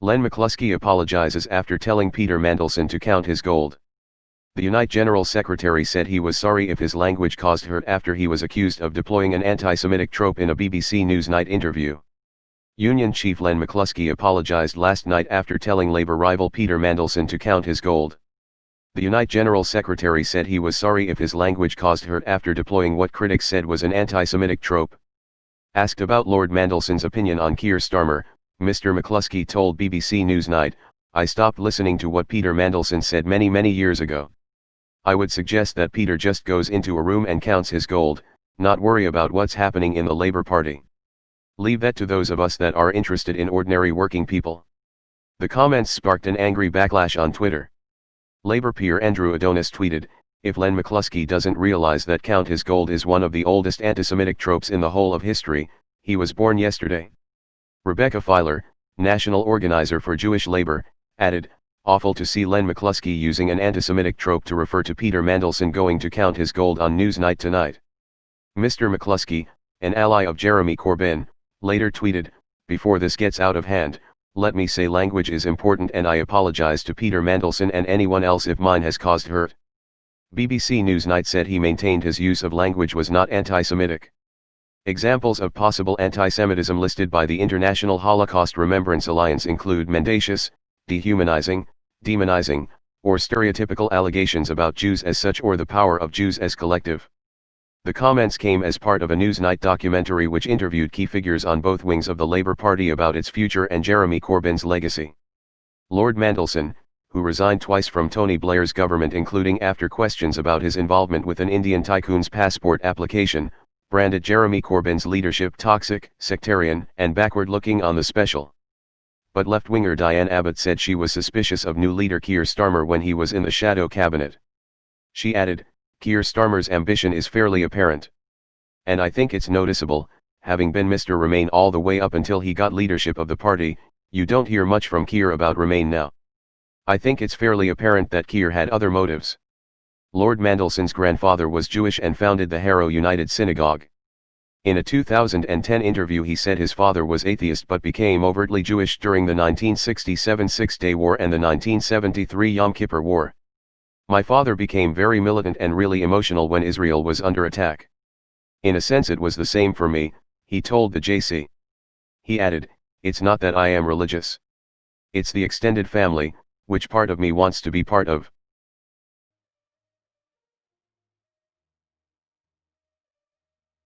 Len McCluskey apologizes after telling Peter Mandelson to count his gold. The Unite General Secretary said he was sorry if his language caused hurt after he was accused of deploying an anti-Semitic trope in a BBC Newsnight interview. Union Chief Len McCluskey apologized last night after telling Labour rival Peter Mandelson to count his gold. The Unite General Secretary said he was sorry if his language caused hurt after deploying what critics said was an anti-Semitic trope. Asked about Lord Mandelson's opinion on Keir Starmer, Mr. McCluskey told BBC Newsnight, "I stopped listening to what Peter Mandelson said many years ago. I would suggest that Peter just goes into a room and counts his gold, not worry about what's happening in the Labour Party. Leave that to those of us that are interested in ordinary working people." The comments sparked an angry backlash on Twitter. Labour peer Andrew Adonis tweeted, "If Len McCluskey doesn't realise that count his gold is one of the oldest anti-Semitic tropes in the whole of history, he was born yesterday." Rebecca Filer, national organizer for Jewish Labour, added, "Awful to see Len McCluskey using an anti-Semitic trope to refer to Peter Mandelson going to count his gold on Newsnight tonight." Mr. McCluskey, an ally of Jeremy Corbyn, later tweeted, "Before this gets out of hand, let me say language is important and I apologise to Peter Mandelson and anyone else if mine has caused hurt." BBC Newsnight said he maintained his use of language was not anti-Semitic. Examples of possible anti-Semitism listed by the International Holocaust Remembrance Alliance include mendacious, dehumanizing, demonizing, or stereotypical allegations about Jews as such or the power of Jews as collective. The comments came as part of a Newsnight documentary which interviewed key figures on both wings of the Labour Party about its future and Jeremy Corbyn's legacy. Lord Mandelson, who resigned twice from Tony Blair's government including after questions about his involvement with an Indian tycoon's passport application, branded Jeremy Corbyn's leadership toxic, sectarian, and backward-looking on the special. But left-winger Diane Abbott said she was suspicious of new leader Keir Starmer when he was in the shadow cabinet. She added, "Keir Starmer's ambition is fairly apparent. And I think it's noticeable, having been Mr. Remain all the way up until he got leadership of the party, you don't hear much from Keir about Remain now. I think it's fairly apparent that Keir had other motives." Lord Mandelson's grandfather was Jewish and founded the Harrow United Synagogue. In a 2010 interview he said his father was atheist but became overtly Jewish during the 1967 Six-Day War and the 1973 Yom Kippur War. "My father became very militant and really emotional when Israel was under attack. In a sense it was the same for me," he told the JC. He added, "It's not that I am religious. It's the extended family, which part of me wants to be part of."